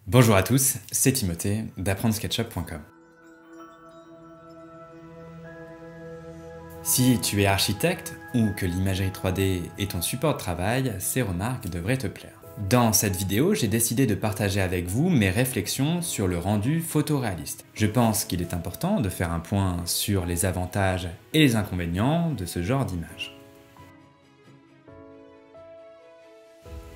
Bonjour à tous, c'est Timothée d'apprendre-sketchup.com. Si tu es architecte ou que l'imagerie 3D est ton support de travail, ces remarques devraient te plaire. Dans cette vidéo, j'ai décidé de partager avec vous mes réflexions sur le rendu photoréaliste. Je pense qu'il est important de faire un point sur les avantages et les inconvénients de ce genre d'image.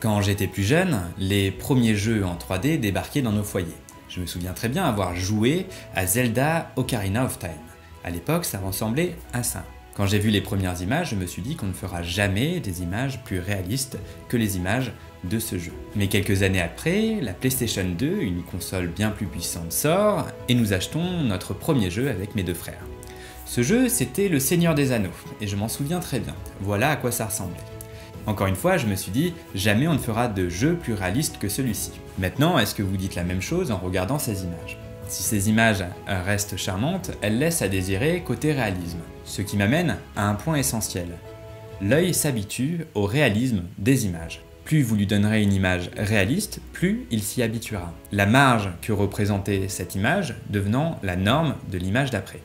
Quand j'étais plus jeune, les premiers jeux en 3D débarquaient dans nos foyers. Je me souviens très bien avoir joué à Zelda Ocarina of Time. À l'époque, ça ressemblait à ça. Quand j'ai vu les premières images, je me suis dit qu'on ne fera jamais des images plus réalistes que les images de ce jeu. Mais quelques années après, la PlayStation 2, une console bien plus puissante, sort et nous achetons notre premier jeu avec mes deux frères. Ce jeu, c'était Le Seigneur des Anneaux, et je m'en souviens très bien. Voilà à quoi ça ressemblait. Encore une fois, je me suis dit, jamais on ne fera de jeu plus réaliste que celui-ci. Maintenant, est-ce que vous dites la même chose en regardant ces images? Si ces images restent charmantes, elles laissent à désirer côté réalisme. Ce qui m'amène à un point essentiel. L'œil s'habitue au réalisme des images. Plus vous lui donnerez une image réaliste, plus il s'y habituera. La marge que représentait cette image devenant la norme de l'image d'après.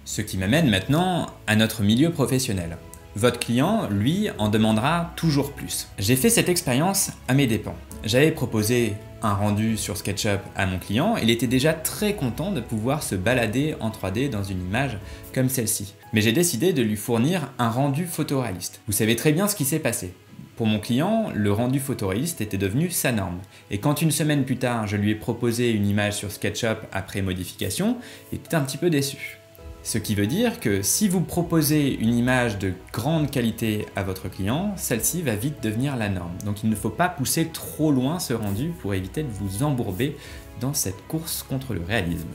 Ce qui m'amène maintenant à notre milieu professionnel. Votre client, lui, en demandera toujours plus. J'ai fait cette expérience à mes dépens. J'avais proposé un rendu sur SketchUp à mon client, il était déjà très content de pouvoir se balader en 3D dans une image comme celle-ci. Mais j'ai décidé de lui fournir un rendu photoréaliste. Vous savez très bien ce qui s'est passé. Pour mon client, le rendu photoréaliste était devenu sa norme. Et quand une semaine plus tard, je lui ai proposé une image sur SketchUp après modification, il était un petit peu déçu. Ce qui veut dire que si vous proposez une image de grande qualité à votre client, celle-ci va vite devenir la norme. Donc il ne faut pas pousser trop loin ce rendu pour éviter de vous embourber dans cette course contre le réalisme.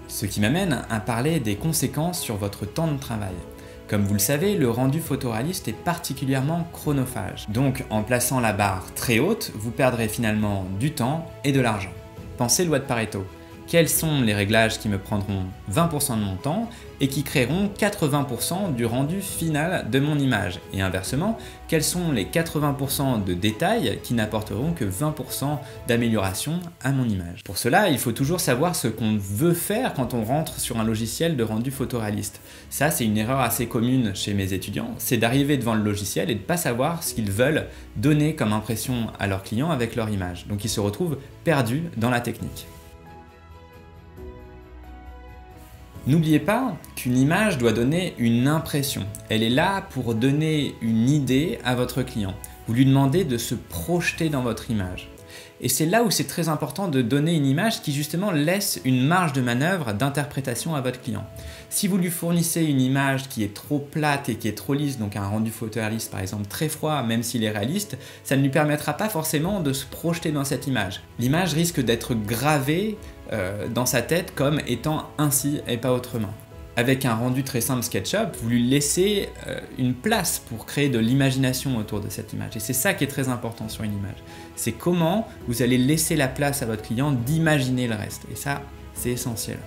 Ce qui m'amène à parler des conséquences sur votre temps de travail. Comme vous le savez, le rendu photoréaliste est particulièrement chronophage. Donc en plaçant la barre très haute, vous perdrez finalement du temps et de l'argent. Pensez loi de Pareto. Quels sont les réglages qui me prendront 20% de mon temps et qui créeront 80% du rendu final de mon image? Et inversement, quels sont les 80% de détails qui n'apporteront que 20% d'amélioration à mon image? Pour cela, il faut toujours savoir ce qu'on veut faire quand on rentre sur un logiciel de rendu photoréaliste. Ça, c'est une erreur assez commune chez mes étudiants, c'est d'arriver devant le logiciel et de ne pas savoir ce qu'ils veulent donner comme impression à leurs clients avec leur image. Donc ils se retrouvent perdus dans la technique. N'oubliez pas qu'une image doit donner une impression. Elle est là pour donner une idée à votre client. Vous lui demandez de se projeter dans votre image. Et c'est là où c'est très important de donner une image qui justement laisse une marge de manœuvre d'interprétation à votre client. Si vous lui fournissez une image qui est trop plate et qui est trop lisse, donc un rendu photoréaliste par exemple très froid, même s'il est réaliste, ça ne lui permettra pas forcément de se projeter dans cette image. L'image risque d'être gravée dans sa tête comme étant ainsi et pas autrement. Avec un rendu très simple SketchUp, vous lui laissez une place pour créer de l'imagination autour de cette image. Et c'est ça qui est très important sur une image. C'est comment vous allez laisser la place à votre client d'imaginer le reste. Et ça, c'est essentiel.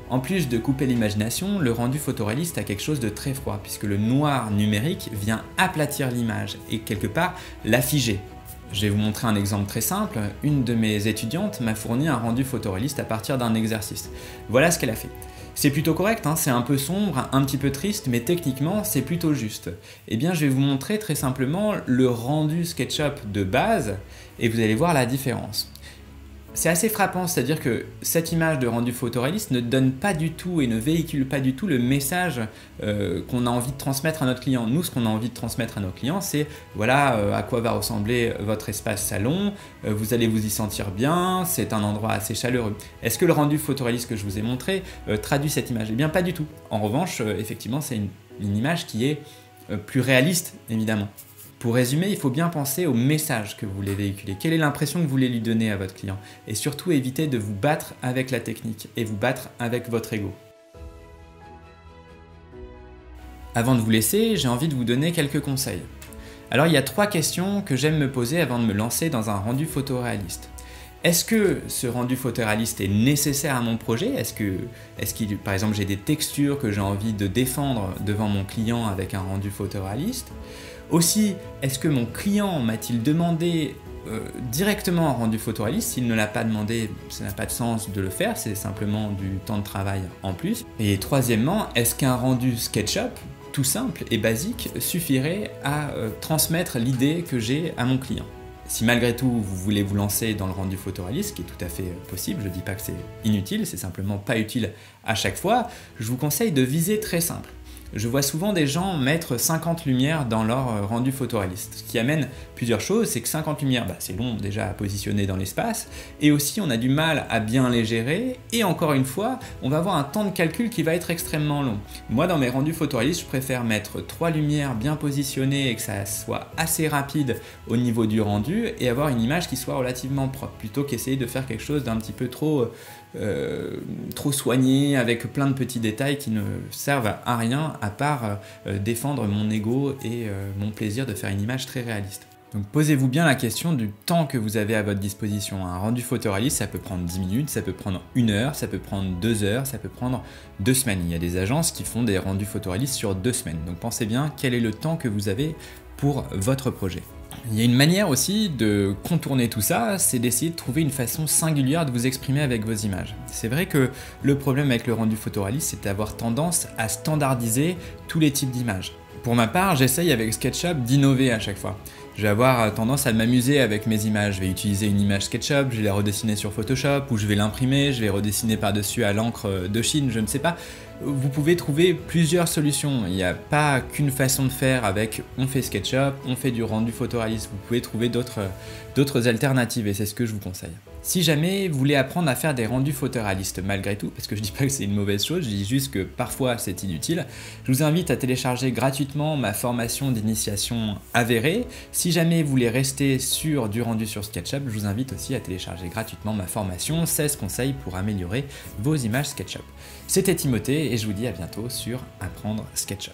En plus de couper l'imagination, le rendu photoréaliste a quelque chose de très froid, puisque le noir numérique vient aplatir l'image et quelque part la figer. Je vais vous montrer un exemple très simple. Une de mes étudiantes m'a fourni un rendu photoréaliste à partir d'un exercice. Voilà ce qu'elle a fait. C'est plutôt correct, hein, c'est un peu sombre, un petit peu triste, mais techniquement c'est plutôt juste. Eh bien je vais vous montrer très simplement le rendu SketchUp de base et vous allez voir la différence. C'est assez frappant, c'est-à-dire que cette image de rendu photoréaliste ne donne pas du tout et ne véhicule pas du tout le message qu'on a envie de transmettre à notre client. Nous, ce qu'on a envie de transmettre à nos clients, c'est voilà à quoi va ressembler votre espace salon, vous allez vous y sentir bien, c'est un endroit assez chaleureux. Est-ce que le rendu photoréaliste que je vous ai montré traduit cette image? Eh bien, pas du tout. En revanche, effectivement, c'est une image qui est plus réaliste, évidemment. Pour résumer, il faut bien penser au message que vous voulez véhiculer. Quelle est l'impression que vous voulez lui donner à votre client? Et surtout, évitez de vous battre avec la technique et vous battre avec votre ego. Avant de vous laisser, j'ai envie de vous donner quelques conseils. Alors, il y a 3 questions que j'aime me poser avant de me lancer dans un rendu photoréaliste. Est-ce que ce rendu photoréaliste est nécessaire à mon projet? Par exemple, j'ai des textures que j'ai envie de défendre devant mon client avec un rendu photoréaliste? Aussi, est-ce que mon client m'a-t-il demandé directement un rendu photoréaliste? S'il ne l'a pas demandé, ça n'a pas de sens de le faire, c'est simplement du temps de travail en plus. Et troisièmement, est-ce qu'un rendu SketchUp, tout simple et basique, suffirait à transmettre l'idée que j'ai à mon client? Si malgré tout vous voulez vous lancer dans le rendu photoréaliste, ce qui est tout à fait possible, je ne dis pas que c'est inutile, c'est simplement pas utile à chaque fois, je vous conseille de viser très simple. Je vois souvent des gens mettre 50 lumières dans leur rendu photoréaliste. Ce qui amène plusieurs choses, c'est que 50 lumières, c'est long déjà à positionner dans l'espace, et aussi on a du mal à bien les gérer, et encore une fois, on va avoir un temps de calcul qui va être extrêmement long. Moi dans mes rendus photoréalistes, je préfère mettre 3 lumières bien positionnées et que ça soit assez rapide au niveau du rendu, et avoir une image qui soit relativement propre, plutôt qu'essayer de faire quelque chose d'un petit peu trop soigné, avec plein de petits détails qui ne servent à rien à part défendre mon ego et mon plaisir de faire une image très réaliste. Donc posez-vous bien la question du temps que vous avez à votre disposition. Un rendu photoréaliste, ça peut prendre 10 minutes, ça peut prendre 1 heure, ça peut prendre 2 heures, ça peut prendre 2 semaines. Il y a des agences qui font des rendus photoréalistes sur 2 semaines. Donc pensez bien quel est le temps que vous avez pour votre projet. Il y a une manière aussi de contourner tout ça, c'est d'essayer de trouver une façon singulière de vous exprimer avec vos images. C'est vrai que le problème avec le rendu photoréaliste, c'est d'avoir tendance à standardiser tous les types d'images. Pour ma part, j'essaye avec SketchUp d'innover à chaque fois. Je vais avoir tendance à m'amuser avec mes images. Je vais utiliser une image SketchUp, je vais la redessiner sur Photoshop, ou je vais l'imprimer, je vais redessiner par-dessus à l'encre de Chine, je ne sais pas. Vous pouvez trouver plusieurs solutions. Il n'y a pas qu'une façon de faire avec on fait SketchUp, on fait du rendu photoréaliste. Vous pouvez trouver d'autres alternatives et c'est ce que je vous conseille. Si jamais vous voulez apprendre à faire des rendus photoréalistes malgré tout, parce que je dis pas que c'est une mauvaise chose, je dis juste que parfois c'est inutile, je vous invite à télécharger gratuitement ma formation d'initiation avérée. Si jamais vous voulez rester sur du rendu sur SketchUp, je vous invite aussi à télécharger gratuitement ma formation 16 conseils pour améliorer vos images SketchUp. C'était Timothée et je vous dis à bientôt sur Apprendre SketchUp.